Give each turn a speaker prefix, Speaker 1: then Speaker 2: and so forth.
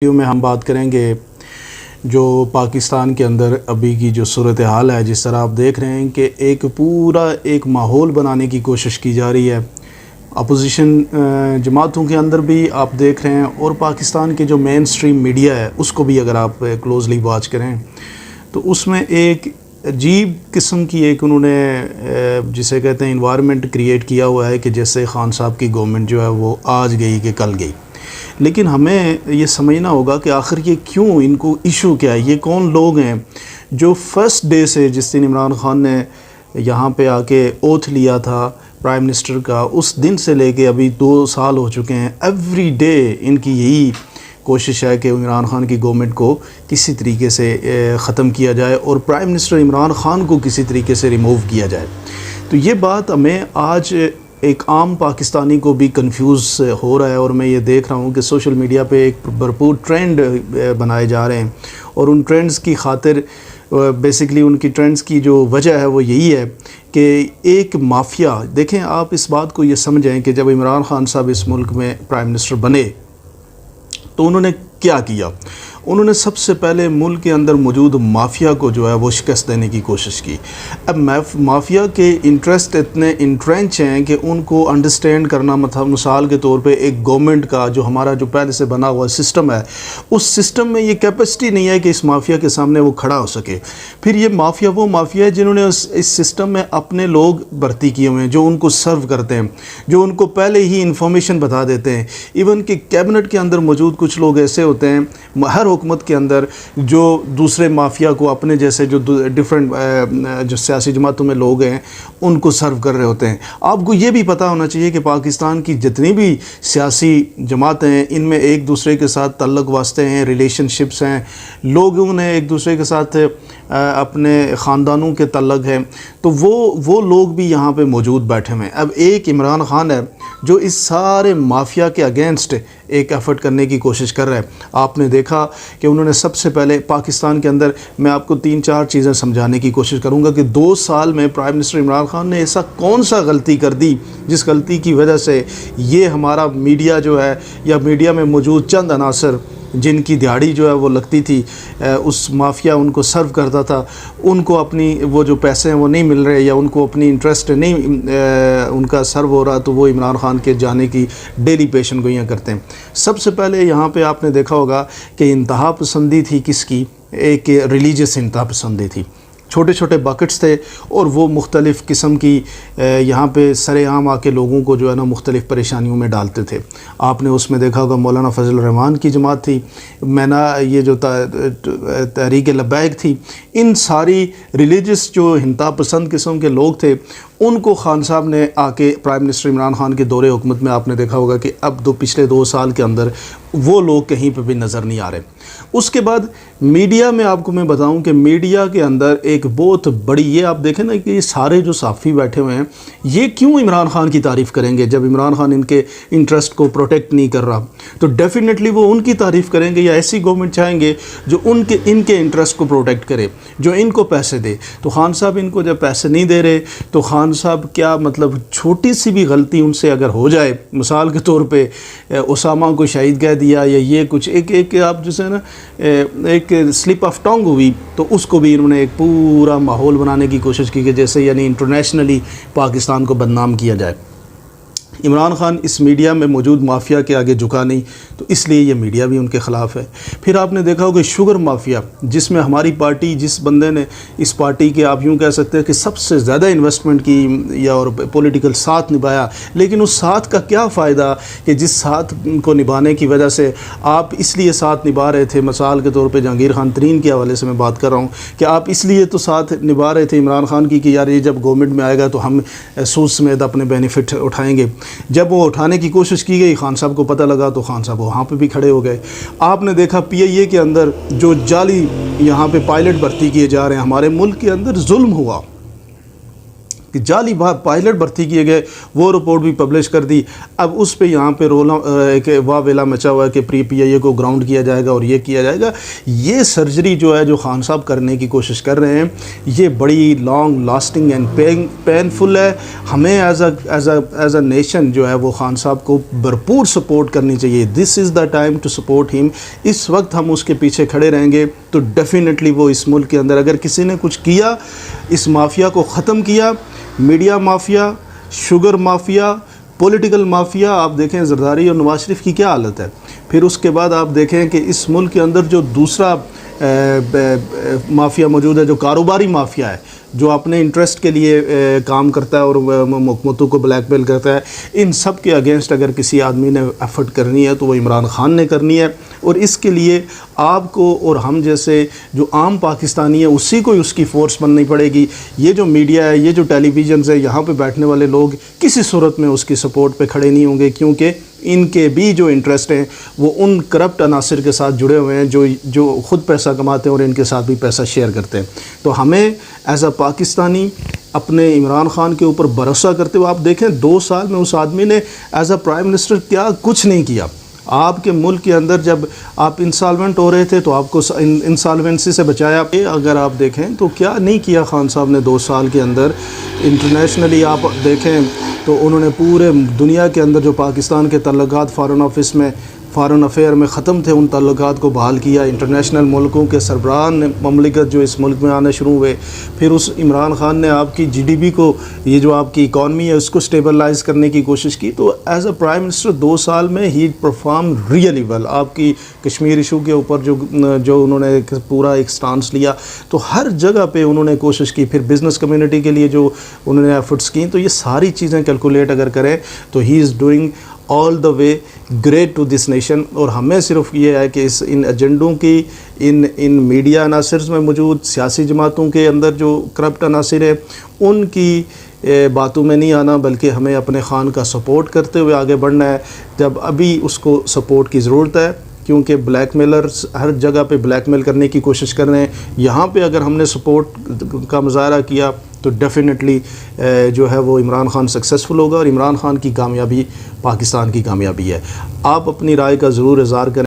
Speaker 1: Video میں ہم بات کریں گے جو پاکستان کے اندر ابھی کی جو صورتحال ہے، جس طرح آپ دیکھ رہے ہیں کہ ایک ماحول بنانے کی کوشش کی جا رہی ہے اپوزیشن جماعتوں کے اندر بھی آپ دیکھ رہے ہیں، اور پاکستان کے جو مین سٹریم میڈیا ہے اس کو بھی اگر آپ کلوزلی واچ کریں تو اس میں ایک عجیب قسم کی انہوں نے جسے کہتے ہیں انوائرمنٹ کریٹ کیا ہوا ہے کہ جیسے خان صاحب کی گورنمنٹ جو ہے وہ آج گئی کہ کل گئی۔ لیکن ہمیں یہ سمجھنا ہوگا کہ آخر یہ کیوں، ان کو ایشو کیا ہے، یہ کون لوگ ہیں جو فرسٹ ڈے سے جس دن عمران خان نے یہاں پہ آ کے اوتھ لیا تھا پرائم منسٹر کا، اس دن سے لے کے ابھی 2 سال ہو چکے ہیں، ایوری ڈے ان کی یہی کوشش ہے کہ عمران خان کی گورنمنٹ کو کسی طریقے سے ختم کیا جائے اور پرائم منسٹر عمران خان کو کسی طریقے سے ریموو کیا جائے۔ تو یہ بات ہمیں آج ایک عام پاکستانی کو بھی کنفیوز ہو رہا ہے، اور میں یہ دیکھ رہا ہوں کہ سوشل میڈیا پہ ایک بھرپور ٹرینڈ بنائے جا رہے ہیں، اور ان ٹرینڈز کی خاطر بیسیکلی ان کی ٹرینڈز کی جو وجہ ہے وہ یہی ہے کہ ایک مافیا، دیکھیں آپ اس بات کو یہ سمجھیں کہ جب عمران خان صاحب اس ملک میں پرائم منسٹر بنے تو انہوں نے کیا کیا؟ انہوں نے سب سے پہلے ملک کے اندر موجود مافیا کو جو ہے وہ شکست دینے کی کوشش کی۔ اب مافیا کے انٹرسٹ اتنے انٹرینچ ہیں کہ ان کو انڈرسٹینڈ کرنا، مثال کے طور پہ ایک گورنمنٹ کا جو ہمارا جو پہلے سے بنا ہوا سسٹم ہے، اس سسٹم میں یہ کیپیسٹی نہیں ہے کہ اس مافیا کے سامنے وہ کھڑا ہو سکے۔ پھر یہ مافیا وہ مافیا ہے جنہوں نے اس سسٹم میں اپنے لوگ بھرتی کیے ہوئے ہیں جو ان کو سرو کرتے ہیں، جو ان کو پہلے ہی انفارمیشن بتا دیتے ہیں۔ ایون کہ کیبنٹ کے اندر موجود کچھ لوگ ایسے ہوتے ہیں ہر حکومت کے اندر جو دوسرے مافیا کو اپنے جیسے جو ڈیفرنٹ جو سیاسی جماعتوں میں لوگ ہیں ان کو سرو کر رہے ہوتے ہیں۔ آپ کو یہ بھی پتہ ہونا چاہیے کہ پاکستان کی جتنی بھی سیاسی جماعتیں ہیں ان میں ایک دوسرے کے ساتھ تعلق واسطے ہیں، ریلیشن شپس ہیں، لوگوں نے ایک دوسرے کے ساتھ اپنے خاندانوں کے تعلق ہیں، تو وہ لوگ بھی یہاں پہ موجود بیٹھے ہوئے ہیں۔ اب ایک عمران خان ہے جو اس سارے مافیا کے اگینسٹ ایک ایفرٹ کرنے کی کوشش کر رہا ہے۔ آپ نے دیکھا کہ انہوں نے سب سے پہلے پاکستان کے اندر، میں آپ کو 3-4 چیزیں سمجھانے کی کوشش کروں گا کہ 2 سال میں پرائم منسٹر عمران خان نے ایسا کون سا غلطی کر دی جس غلطی کی وجہ سے یہ ہمارا میڈیا جو ہے، یا میڈیا میں موجود چند عناصر جن کی دیہڑی جو ہے وہ لگتی تھی، اس مافیا ان کو سرو کرتا تھا، ان کو اپنی وہ جو پیسے ہیں وہ نہیں مل رہے، یا ان کو اپنی انٹرسٹ نہیں ان کا سرو ہو رہا، تو وہ عمران خان کے جانے کی ڈیلی پیشن گوئیاں کرتے ہیں۔ سب سے پہلے یہاں پہ آپ نے دیکھا ہوگا کہ انتہا پسندی تھی کس کی؟ ایک ریلیجس انتہا پسندی تھی۔ چھوٹے چھوٹے باکٹس تھے اور وہ مختلف قسم کی یہاں پہ سر عام آ کے لوگوں کو جو ہے نا مختلف پریشانیوں میں ڈالتے تھے۔ آپ نے اس میں دیکھا ہوگا مولانا فضل الرحمان کی جماعت تھی، یہ جو تحریک لبیک تھی، ان ساری ریلیجس جو انتہا پسند قسم کے لوگ تھے ان کو خان صاحب نے آ کے پرائم منسٹر عمران خان کے دور حکومت میں آپ نے دیکھا ہوگا کہ اب پچھلے 2 سال کے اندر وہ لوگ کہیں پہ بھی نظر نہیں آ رہے۔ اس کے بعد میڈیا میں آپ کو میں بتاؤں کہ میڈیا کے اندر ایک بہت بڑی، یہ آپ دیکھیں نا کہ یہ سارے جو صحافی بیٹھے ہوئے ہیں یہ کیوں عمران خان کی تعریف کریں گے جب عمران خان ان کے انٹرسٹ کو پروٹیکٹ نہیں کر رہا؟ تو ڈیفینیٹلی وہ ان کی تعریف کریں گے، یا ایسی گورنمنٹ چاہیں گے جو ان کے انٹرسٹ کو پروٹیکٹ کرے، جو ان کو پیسے دے۔ تو خان صاحب ان کو جب پیسے نہیں دے رہے تو خان صاحب کیا مطلب چھوٹی سی بھی غلطی ان سے اگر ہو جائے، مثال کے طور پہ اسامہ کو شہید کہہ دیا، یا یہ کچھ ایک آپ جسے نا ایک سلپ آف ٹنگ ہوئی، تو اس کو بھی انہوں نے ایک پورا ماحول بنانے کی کوشش کی کہ جیسے یعنی انٹرنیشنلی پاکستان کو بدنام کیا جائے۔ عمران خان اس میڈیا میں موجود مافیا کے آگے جھکا نہیں، تو اس لیے یہ میڈیا بھی ان کے خلاف ہے۔ پھر آپ نے دیکھا ہوگا شوگر مافیا، جس میں ہماری پارٹی، جس بندے نے اس پارٹی کے آپ یوں کہہ سکتے ہیں کہ سب سے زیادہ انویسٹمنٹ کی یا اور پولیٹیکل ساتھ نبھایا، لیکن اس ساتھ کا کیا فائدہ کہ جس ساتھ کو نبھانے کی وجہ سے آپ اس لیے ساتھ نبھا رہے تھے، مثال کے طور پہ جہانگیر خان ترین کے حوالے سے میں بات کر رہا ہوں کہ آپ اس لیے تو ساتھ نبھا رہے تھے عمران خان کی کہ یار یہ جب گورنمنٹ میں آئے گا تو ہم سود سمیت اپنے بینیفٹ اٹھائیں گے۔ جب وہ اٹھانے کی کوشش کی گئی، خان صاحب کو پتہ لگا تو خان صاحب وہاں پہ بھی کھڑے ہو گئے۔ آپ نے دیکھا پی آئی اے کے اندر جو جعلی یہاں پہ پائلٹ بھرتی کیے جا رہے ہیں، ہمارے ملک کے اندر ظلم ہوا، کہ جعلی پائلٹ بھرتی کیے گئے، وہ رپورٹ بھی پبلش کر دی. اب اس پہ یہاں پہ ایک واویلا مچا ہوا ہے کہ پی آئی اے کو گراؤنڈ کیا جائے گا اور یہ کیا جائے گا. یہ سرجری جو ہے جو خان صاحب کرنے کی کوشش کر رہے ہیں یہ بڑی لانگ لاسٹنگ اینڈ پینفل ہے. ہمیں ایز اے نیشن جو ہے وہ خان صاحب کو بھرپور سپورٹ کرنی چاہیے. دس از دا ٹائم ٹو سپورٹ ہم. اس وقت ہم اس کے پیچھے کھڑے رہیں گے تو ڈیفینیٹلی وہ اس ملک کے اندر اگر کسی نے کچھ کیا، اس مافیا کو ختم کیا، media mafia, sugar mafia, political mafia. آپ دیکھیں زرداری اور نواز شریف کی کیا حالت ہے. پھر اس کے بعد آپ دیکھیں کہ اس ملک کے اندر جو دوسرا مافیا موجود ہے جو کاروباری مافیا ہے، جو اپنے انٹرسٹ کے لیے کام کرتا ہے اور حکومتوں کو بلیک میل کرتا ہے. ان سب کے اگینسٹ اگر کسی آدمی نے ایفرٹ کرنی ہے تو وہ عمران خان نے کرنی ہے. اور اس کے لیے آپ کو اور ہم جیسے جو عام پاکستانی ہیں اسی کو اس کی فورس بننی پڑے گی. یہ جو میڈیا ہے، یہ جو ٹیلی ویژنز ہے، یہاں پہ بیٹھنے والے لوگ کسی صورت میں اس کی سپورٹ پہ کھڑے نہیں ہوں گے، کیونکہ ان کے بھی جو انٹرسٹ ہیں وہ ان کرپٹ عناصر کے ساتھ جڑے ہوئے ہیں جو خود پیسہ کماتے ہیں اور ان کے ساتھ بھی پیسہ شیئر کرتے ہیں. تو ہمیں ایز اے پاکستانی اپنے عمران خان کے اوپر بھروسہ کرتے ہوئے، آپ دیکھیں 2 سال میں اس آدمی نے ایز اے پرائم منسٹر کیا کچھ نہیں کیا. آپ کے ملک کے اندر جب آپ انسالوینٹ ہو رہے تھے تو آپ کو انسالوینسی سے بچایا. اگر آپ دیکھیں تو کیا نہیں کیا خان صاحب نے 2 سال کے اندر. انٹرنیشنلی آپ دیکھیں تو انہوں نے پورے دنیا کے اندر جو پاکستان کے تعلقات فارن افیئر میں ختم تھے، ان تعلقات کو بحال کیا. انٹرنیشنل ملکوں کے سربراہان مملکت جو اس ملک میں آنے شروع ہوئے. پھر اس عمران خان نے آپ کی جی ڈی پی کو، یہ جو آپ کی اکانومی ہے اس کو سٹیبلائز کرنے کی کوشش کی. تو ایز اے پرائم منسٹر 2 سال میں ہی پرفارم ریئلی ویل. آپ کی کشمیر ایشو کے اوپر جو انہوں نے پورا ایک سٹانس لیا، تو ہر جگہ پہ انہوں نے کوشش کی. پھر بزنس کمیونٹی کے لیے جو انہوں نے ایفرٹس کی، تو یہ ساری چیزیں کیلکولیٹ اگر کریں تو he is doing all the way great to this nation. اور ہمیں صرف یہ ہے کہ ان ایجنڈوں کی، ان میڈیا عناصر میں موجود سیاسی جماعتوں کے اندر جو کرپٹ عناصر ہیں ان کی باتوں میں نہیں آنا، بلکہ ہمیں اپنے خان کا سپورٹ کرتے ہوئے آگے بڑھنا ہے. جب ابھی اس کو سپورٹ کی ضرورت ہے، کیونکہ بلیک میلرز ہر جگہ پہ بلیک میل کرنے کی کوشش کر رہے ہیں. یہاں پہ اگر ہم نے سپورٹ کا مظاہرہ کیا تو ڈیفینیٹلی جو ہے وہ عمران خان سکسیسفل ہوگا، اور عمران خان کی کامیابی پاکستان کی کامیابی ہے. آپ اپنی رائے کا ضرور اظہار کریں.